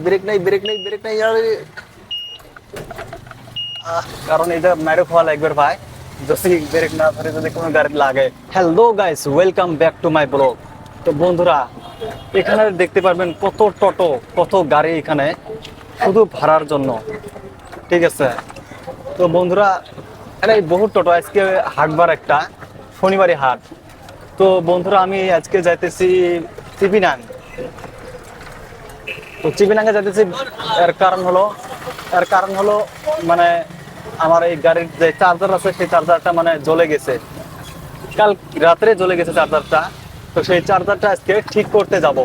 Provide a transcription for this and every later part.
Break নাই break নাই break নাই আরে কারণ এটা মেরে খাওয়া লাগবে ভাই যদি ব্রেক না ধরে যদি কোনো গাড়ি লাগে। Hello guys, welcome back to my blog. তো বন্ধুরা, এখানে দেখতে পারবেন কত টোটো কত গাড়ি এখানে শুধু ভাড়ার জন্য, ঠিক আছে। তো বন্ধুরা, এখানে বহুত টোটো, আজকে হাটবার একটা শনিবারে হাট। তো বন্ধুরা, আমি আজকে যাইতেছি চিপিনাং। তো চিপিনাঙ্গে যাইতেছি, এর কারণ হলো মানে আমার এই গাড়ির যে চার্জার আছে সেই চার্জারটা মানে জ্বলে গেছে, কাল রাত্রে জ্বলে গেছে চার্জারটা। তো সেই চার্জারটা আজকে ঠিক করতে যাব।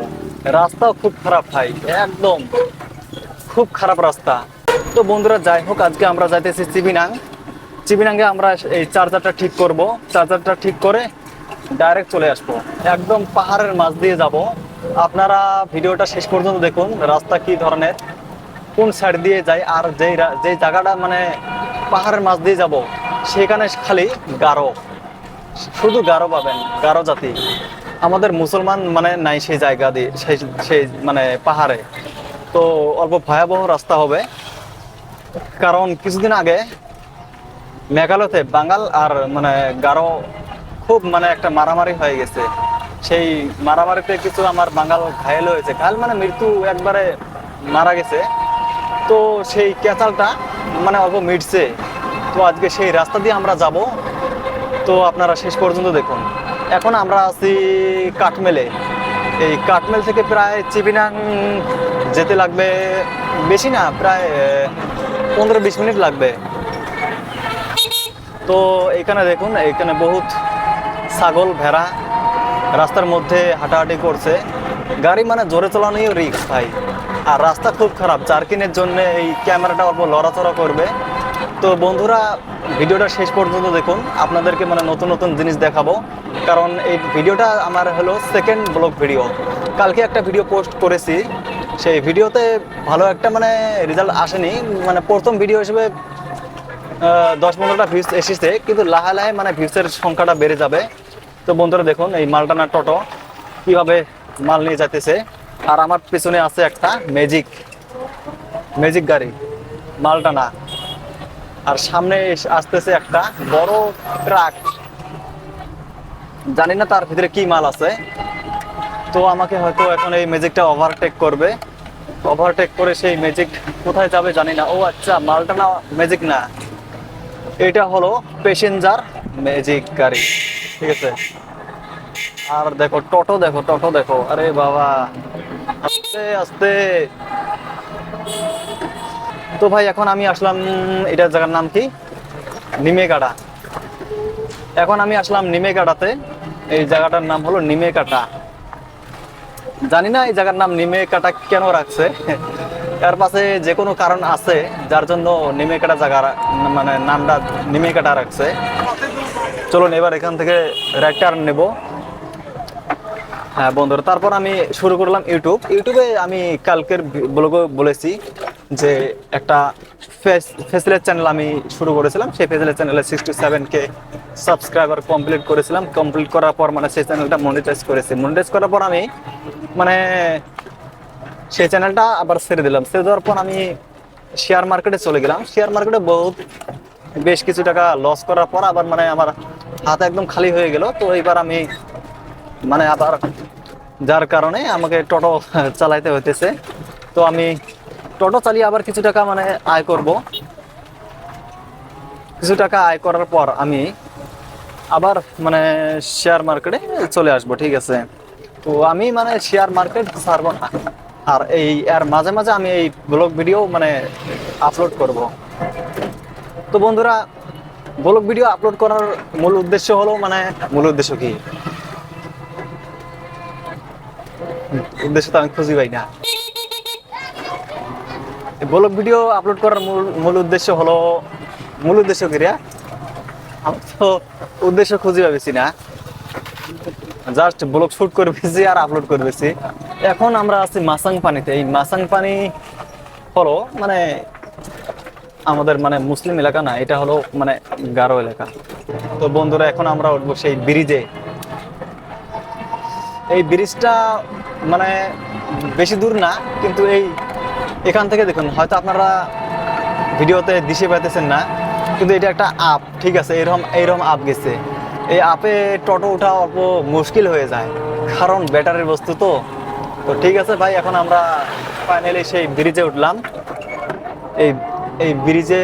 রাস্তাও খুব খারাপ ভাই, একদম খুব খারাপ রাস্তা। তো বন্ধুরা, যাই হোক, আজকে আমরা যাইতেছি চিপিনাঙ্গে আমরা এই চার্জারটা ঠিক করব। চার্জারটা ঠিক করে ডাইরেক্ট চলে আসবো, একদম পাহাড়ের মাঝ দিয়ে যাব। আপনারা ভিডিওটা শেষ পর্যন্ত দেখুন, রাস্তা কি ধরনের, কোন সাইড দিয়ে যায়, আর যেই জায়গাটা মানে পাহাড়ের মাঝ দিয়ে যাব সেখানে খালি গারো, শুধু গারো পাবেন, গারো জাতি। আমাদের মুসলমান মানে নাই সেই জায়গা দিয়ে, সেই মানে পাহাড়ে। তো অল্প ভয়াবহ রাস্তা হবে, কারণ কিছুদিন আগে মেঘালয়তে বাঙাল আর মানে গারো খুব মানে একটা মারামারি হয়ে গেছে। সেই মারামারিতে কিছু আমার বাঙাল ঘায়েল হয়েছে, ঘায়েল মানে মৃত্যু, একবারে মারা গেছে। তো সেই ক্যাচালটা মানে অল্প মিটছে। তো আজকে সেই রাস্তা দিয়ে আমরা যাব, তো আপনারা শেষ পর্যন্ত দেখুন। এখন আমরা আছি কাঠমেলে। এই কাঠমেল থেকে প্রায় চিপিনাং যেতে লাগবে বেশি না, প্রায় 15-20 মিনিট লাগবে। তো এখানে দেখুন, এখানে বহুত ছাগল ভেড়া রাস্তার মধ্যে হাঁটাহাঁটি করছে। গাড়ি মানে জোরে চালানোই রিস্ক ভাই, আর রাস্তা খুব খারাপ, জার্কিনের জন্য এই ক্যামেরাটা অল্প লড়াচড়া করবে। তো বন্ধুরা, ভিডিওটা শেষ পর্যন্ত দেখুন, আপনাদেরকে মানে নতুন নতুন জিনিস দেখাবো। কারণ এই ভিডিওটা আমার হলো সেকেন্ড ব্লগ ভিডিও। কালকে একটা ভিডিও পোস্ট করেছি, সেই ভিডিওতে ভালো একটা মানে রেজাল্ট আসেনি, মানে প্রথম ভিডিও হিসেবে 10-15টা ভিউজ এসেছে, কিন্তু লাহে লাহে মানে ভিউজের সংখ্যাটা বেড়ে যাবে। তো বন্ধুরা দেখুন, এই মালটানা টোটো কিভাবে মাল নিয়ে যাইতেছে, আর আমার পিছনে আছে একটা ম্যাজিক গাড়ি মালটানা, আর সামনে আসতেছে একটা বড় ট্রাক, জানি না তার ভিতরে কি মাল আছে। তো আমাকে হয়তো এখন এই ম্যাজিকটা ওভারটেক করবে, ওভারটেক করে সেই ম্যাজিক কোথায় যাবে জানি না। ও আচ্ছা, মালটানা ম্যাজিক না, এটা হলো প্যাসেঞ্জার ম্যাজিক গাড়ি, ঠিক আছে। আর দেখো টোটো, টোটো দেখো, আরে বাবা, আস্তে আস্তে। তো ভাই, এখন আমি আসলাম, এটা জায়গার নাম কি, নিমেকাটা। এখন আমি আসলাম নিমেকাটাতে। এই জায়গাটার নাম হলো নিমেকাটা। জানি না এই জায়গার নাম নিমেকাটা কেন রাখছে, এর পাশে যে কোনো কারণ আছে যার জন্য নিমেকাটা জায়গা মানে নামটা নিমেকাটা রাখছে। চলুন এবার এখান থেকে রাইট টার্ন নেব। হ্যাঁ বন্ধুরা, তারপর আমি শুরু করলাম ইউটিউবে। আমি কালকের ব্লগে বলেছি যে একটা ফেসিলের চ্যানেল আমি শুরু করেছিলাম। সেই ফেসিলের চ্যানেলে 67K সাবস্ক্রাইবার কমপ্লিট করেছিলাম। কমপ্লিট করার পর মানে সেই চ্যানেলটা মনিটাইজ করেছি। মনিটাইজ করার পর আমি মানে সেই চ্যানেলটা আবার ছেড়ে দিলাম। ছেড়ে দেওয়ার পর আমি শেয়ার মার্কেটে চলে গেলাম। শেয়ার মার্কেটে বেশ কিছু টাকা লস করার পর আবার মানে আমার হাত একদম খালি হয়ে গেল। তো এইবার আমি মানে আবার, যার কারণে আমাকে টোটো চালাইতে হইতেছে। তো আমি টোটো চালিয়ে আবার কিছু টাকা মানে আয় করব। কিছু টাকা আয় করার পর আমি আবার মানে শেয়ার মার্কেটে চলে আসব, ঠিক আছে। তো আমি মানে শেয়ার মার্কেট ছাড়বো না, আর এর মাঝে মাঝে আমি এই ব্লগ ভিডিও মানে আপলোড করব। তো বন্ধুরা, ব্লগ ভিডিও আপলোড করার মূল উদ্দেশ্য হলো মানে মূল উদ্দেশ্য কি, উদ্দেশ্য তো আমি খুঁজি পাই না। ব্লগ ভিডিও আপলোড করার মূল উদ্দেশ্য হলো, মূল উদ্দেশ্য কি রে, আমি তো উদ্দেশ্য খুঁজে পাবেছি না, জাস্ট ব্লগ শুট করবেছি আর আপলোড করবেছি। এখন আমরা আছি মাসাং পানিতে। এই মাসাং পানি হলো মানে আমাদের মানে মুসলিম এলাকা না, এটা হলো মানে গারো এলাকা। তো বন্ধুরা, এখন আমরা উঠবো সেই ব্রিজে। এই ব্রিজটা মানে বেশি দূর না, কিন্তু এই এখান থেকে দেখুন, হয়তো আপনারা ভিডিওতে দিশে পাইতেছেন না, কিন্তু এটা একটা আপ, ঠিক আছে, এরকম এইরকম আপ গেছে। এই আপে টোটো ওঠা অল্প মুশকিল হয়ে যায়, কারণ ব্যাটারির বস্তু তো। তো ঠিক আছে ভাই, এখন আমরা ফাইনালি সেই ব্রিজে উঠলাম। এই এই ব্রিজে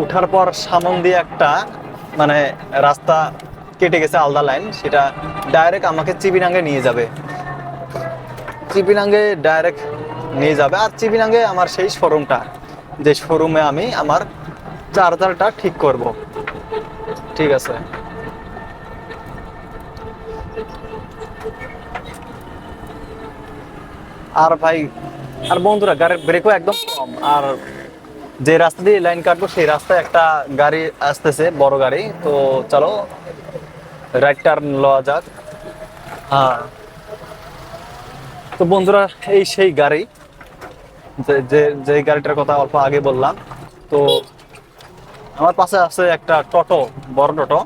উঠার পর সামন দিয়ে একটা মানে রাস্তা কেটে গেছে, আলাদা লাইন, সেটা ডাইরেক্ট আমাকে চিবিনাঙ্গে নিয়ে যাবে। চিবিনাঙ্গে ডাইরেক্ট নিয়ে যাবে। আর চিবিনাঙ্গে আমার সেই শোরুমটা, যে শোরুমে আমি আমার চার্জারটা ঠিক করব। ঠিক আছে, আর ভাই, আর বন্ধুরা, গাড়ির ব্রেকও একদম কম। আর যে রাস্তা দিয়ে লাইন কাটবো সেই রাস্তায় একটা গাড়ি আসতেছে, বড় গাড়ি। তো চলো রাইট টার্ন লওয়া যাক। হ্যাঁ, তো বন্ধুরা, এই সেই গাড়ি, যে যে যে গাড়িটার কথা অল্প আগে বললাম। তো আমার পাশে আছে একটা টোটো, বড় টোটো,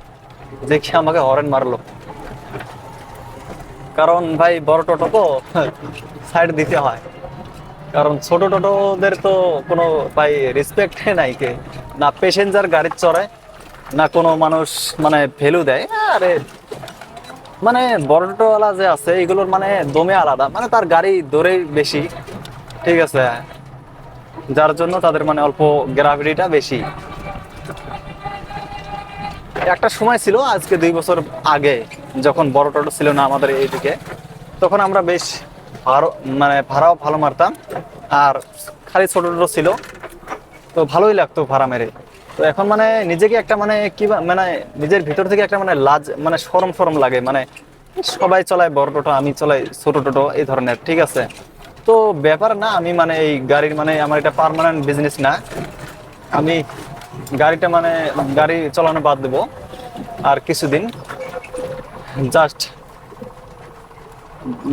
দেখে আমাকে হরেন মারলো। কারণ ভাই বড় টোটো তো সাইড দিতে হয়, কারণ ছোট টোটোদের তো কোনো ভাই রেসপেক্ট নাই, কে না প্যাসেঞ্জার গাড়ি চড়ে, না কোনো মানুষ মানে ভ্যালু দেয়। আরে মানে বড় টোটোওয়ালা যে আছে এগুলোর মানে দমে আলাদা, মানে তার গাড়ি দৌড়েই বেশি, ঠিক আছে, যার জন্য তাদের মানে অল্প গ্রাভিটিটা বেশি। একটা সময় ছিল, আজকে 2 বছর আগে, যখন বড় টোটো ছিল না আমাদের এইদিকে, তখন আমরা বেশ মানে ভাড়াও ভালো মারতাম, আর খালি ছোট টোটো ছিল, তো ভালোই লাগতো ভাড়া মেরে। তো এখন মানে নিজেকে একটা মানে কি মানে নিজের ভিতর থেকে একটা মানে লাজ, মানে শরম শরম লাগে, মানে সবাই চলায় বড় টোটো, আমি চলাই ছোট টোটো, এই ধরনের। ঠিক আছে, তো ব্যাপার না, আমি মানে এই গাড়ির মানে আমার এটা পার্মানেন্ট বিজনেস না। আমি গাড়িটা মানে গাড়ি চালানো বাদ দেবো আর কিছুদিন, জাস্ট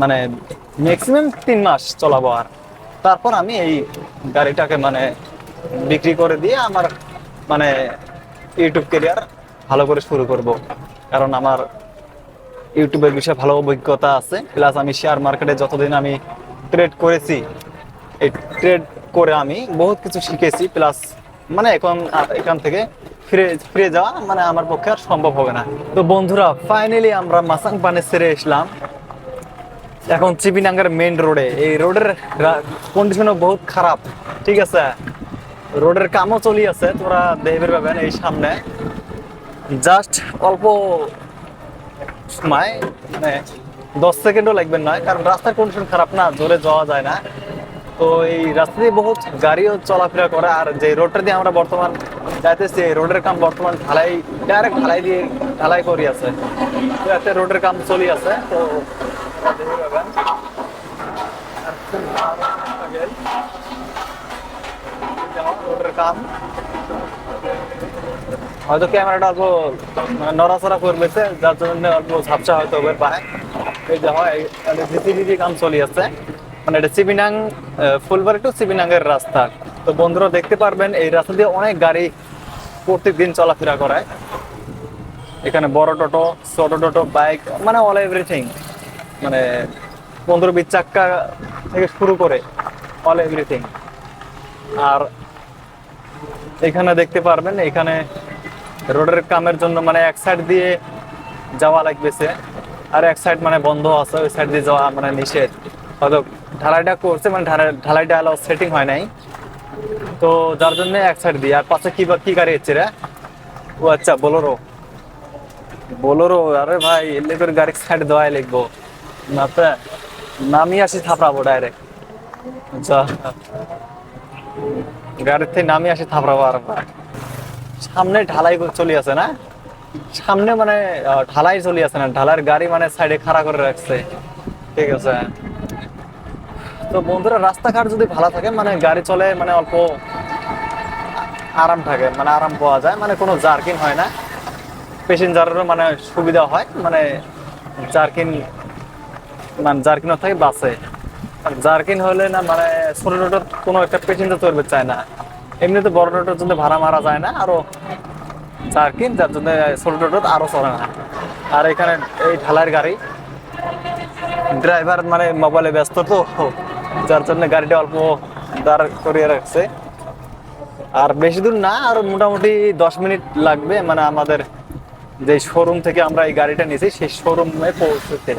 মানে ম্যাক্সিমাম 3 মাস চলাবো। আর তারপর আমি এই গাড়িটাকে মানে বিক্রি করে দিয়ে আমার মানে ইউটিউব ক্যারিয়ার ভালো করে শুরু করব। কারণ আমার ইউটিউবের বিষয়ে ভালো অভিজ্ঞতা আছে, প্লাস আমি শেয়ার মার্কেটে যতদিন আমি ট্রেড করেছি, এই ট্রেড করে আমি বহুত কিছু শিখেছি। প্লাস মানে এখন এখান থেকে ফিরে ফিরে যাওয়া মানে আমার পক্ষে আর সম্ভব হবে না। তো বন্ধুরা, ফাইনালি আমরা মাসাং পানে ছেড়ে এসলাম, এখন চিপিনাঙ্গার মেইন রোডে। এই রোডের কন্ডিশনও বহুত খারাপ, ঠিক আছে, রোডের কামও চলি আছে, তোরা দেখতে পাবেন এই সামনে। জাস্ট অল্প সময়, মানে 10 সেকেন্ডও লাগবে না, কারণ রাস্তার কন্ডিশন খারাপ না, জোরে যাওয়া যায় না। তো এই রাস্তা দিয়ে বহুত গাড়িও চলাফেরা করে। আর যে রোডটা দিয়ে আমরা বর্তমান যাইতেছি, এই রোডের কাম বর্তমান ঢালাই, ডাইরেক্ট ঢালাই দিয়ে ঢালাই করি আছে, তো এতে রোডের কাম চলি আছে। তো দেখে পাবেন রোডের কাম, হয়তো ক্যামেরাটা অল্প নড়াচড়া করবে, যার জন্য অল্প ঝাপসা হয়তো হবে পায়। এই যে হয় জিসিবি কাম চলি আছে, মানে এটা চিবিনাং, ফুলবাড়ি টু চিবিনাঙ্গের রাস্তা। তো বন্ধুরা দেখতে পারবেন এই রাস্তা দিয়ে অনেক গাড়ি প্রত্যেকদিন চলাফেরা করায়। এখানে বড় টোটো, ছোট টোটো, বাইক, মানে অল এভরিথিং, মানে 15-20 চাক্কা থেকে শুরু করে অল এভরিথিং। আর এখানে দেখতে পারবেন, এখানে রোডের কামের জন্য মানে এক সাইড দিয়ে যাওয়া লাগবেছে, আর এক সাইড মানে বন্ধ আছে, ওই সাইড দিয়ে যাওয়া মানে নিষেধ। হয়তো ঢালাইটা করছে, মানে ঢালাইটা আলো সেটিং হয় নাই, তো যার জন্য এক সাইড দিয়ে। আর পাশে কি গাড়ি হচ্ছে রে? ও আচ্ছা, বোলেরো। বোলেরো, আরে ভাই এলে করে গাড়ি সাইড দেওয়াই লিখবো না, তো নামি আসি থাপড়াবো ডাইরেক্ট। আচ্ছা, গাড়ির থেকে নামি আসি থাপড়াবো। আর সামনে ঢালাই চলি আছে না, সামনে মানে ঢালাই চলি আছে না, ঢালাইয়ের গাড়ি মানে সাইডে খাড়া করে রাখছে, ঠিক আছে। তো বন্ধুরা, রাস্তাঘাট যদি ভালো থাকে, মানে গাড়ি চলে মানে অল্প আরাম থাকে, মানে আরাম পাওয়া যায়, মানে কোনো জার্কিং হয় না, প্যাসেঞ্জারেরও মানে সুবিধা হয়, মানে জার্কিং মানে জার্কিংও থাকে বাসে। জার্কিং হলে না মানে ছোট ছোট কোনো একটা প্যাসেঞ্জার চলবে চায় না, এমনিতে বড় টোটোর জন্য ভাড়া মারা যায় না, আরো জার্কিং, যার জন্য ছোট টোটো আরো চলে না। আর এখানে এই ঢালাইয়ের গাড়ি, ড্রাইভার মানে মোবাইলে ব্যস্ত, তো যার জন্য গাড়িটা অল্প দাঁড় করিয়ে রাখছে। আর বেশি দূর না, আর মোটামুটি 10 মিনিট লাগবে মানে আমাদের যে শোরুম থেকে আমরা এই গাড়িটা নিয়েছি সেই শোরুমে পৌঁছতে।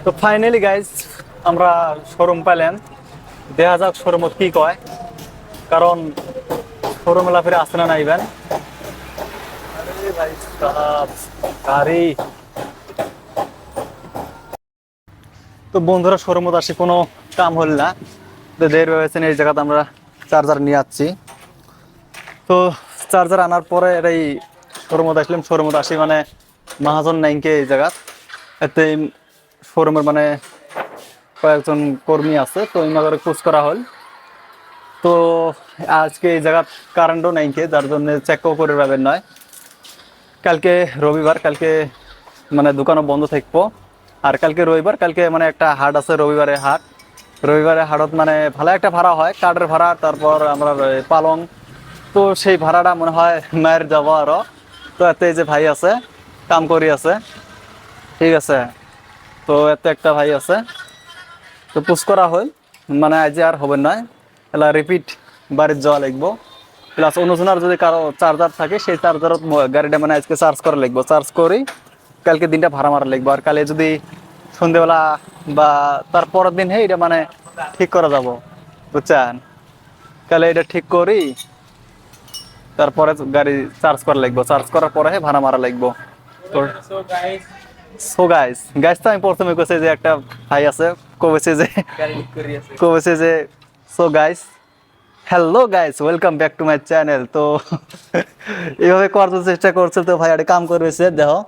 তো ফাইনালি গাইজ আমরা শোরুম পাইলাম। দেখা যাক শোরুমত কি কয়, কারণ শোরুম লাফিরে আসে না ইভেন গাড়ি। তো বন্ধুরা শোরুমত আসি কোনো কাম হল না, তো দেরি হয়েছে। এই জায়গাতে আমরা চার্জার নিয়ে আসছি। তো চার্জার আনার পরে এই শোরুমত আসলাম। শোরুমত আসি মানে মহাজন নাইনকে এই জায়গা এতে শোরুমের মানে কয়েকজন কর্মী আছে, তো ইনাদের খোঁজ করা হল। তো আজকে এই জায়গা কারেন্টও নাইকে, যার জন্য চেকও করে পাবেন নয়। কালকে রবিবার, কালকে মানে দোকানও বন্ধ থাকবো। আর কালকে রবিবার, কালকে মানে একটা হাট আছে, রবিবারে হাট। রবিবারে হাটত মানে ভালো একটা ভাড়া হয়, কাঠের ভাড়া, তারপর আমরা পালং। তো সেই ভাড়াটা মনে হয় মায়ের যাবো আরো। তো এতে যে ভাই আছে কাম করি আছে, ঠিক আছে। তো এতে একটা ভাই আছে, তো পুশ করা হল মানে আজ আর হবে নয়, এলা রিপিট বাড়ির যাওয়া লাগবো। প্লাস অনুজনার যদি কারো চার্জার থাকে সেই চার্জারত গাড়িটা মানে আজকে চার্জ করা লাগবো। চার্জ করি কালকে দিনটা ভাড়া মারা লাগবো। আর কালে যদি সন্ধ্যেবেলা বা তার পরের দিন এটা মানে ঠিক করা যাব, বুঝছেন। কালে এটা ঠিক করি তারপরে গাড়ি চার্জ করা লাগবো, চার্জ করার পরে ভাড়া মারা লাগবো। তো সো গাইস গাইস তো আমি প্রথমে কইছি যে একটা ভাই আছে, কবেছে যে so guys hello guys welcome back to my channel. তো এইভাবে করার চেষ্টা করছে। তো ভাই একটা কাম করেছে, দেখো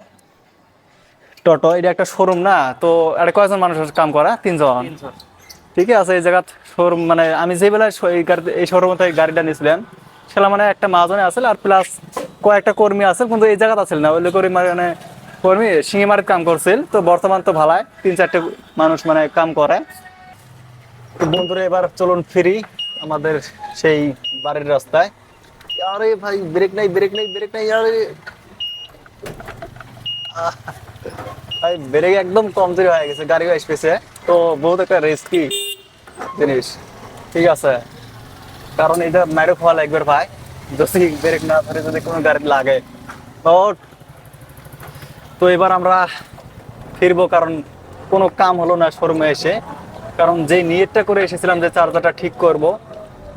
টোটো এটা একটা শোরুম না, তো এটা কয়জন মানুষ কাম করা? 3 জন। ঠিক আছে। এই জায়গা শোরুম মানে আমি যে বেলায় এই শোরুম থেকে গাড়িটা নিয়েছিলাম সেটা মানে একটা মাহাজনে আসলে, আর প্লাস কয়েকটা কর্মী আছে, কিন্তু এই জায়গাতে আসলে না। ওই করে মানে কর্মী সিঙ্গিমারিত কাম করছিল। তো বর্তমান তো ভালায় 3-4টে মানুষ মানে কাম করে। তো বন্ধুরা এবার চলুন ফিরি আমাদের সেই বাড়ির রাস্তায়। আরে ভাই ব্রেক নাই, ব্রেক নাই, ব্রেক নাই। আরে ভাই ব্রেক একদম কমজোরি হয়ে গেছে, গাড়িও আসতেছে। তো বহুত একটা রিস্কি জিনিস, ঠিক আছে। কারণ এটা মেরে খাওয়া লাগবে ভাই, যদি ব্রেক না ধরে যদি কোনো গাড়ি লাগে। তো তো এবার আমরা ফিরবো, কারণ কোনো কাম হলো না শোরুমে এসে। কারণ যে নিয়তটা করে এসেছিলাম যে চার্জারটা ঠিক করব,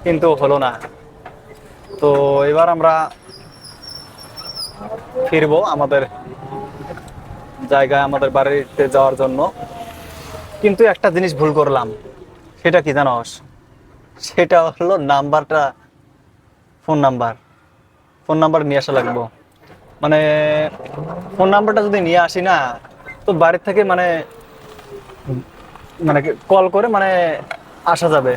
কিন্তু হলো না। তো এবার আমরা ফিরবো আমাদের জায়গায়, আমাদের বাড়িতে যাওয়ার জন্য। কিন্তু একটা জিনিস ভুল করলাম, সেটা কি জানোস? সেটা হলো নাম্বারটা, ফোন নাম্বার নিয়ে আসা লাগবো। মানে ফোন নাম্বারটা যদি নিয়ে আসি না, তো বাড়ির থেকে মানে মানে কল করে মানে আসা যাবে।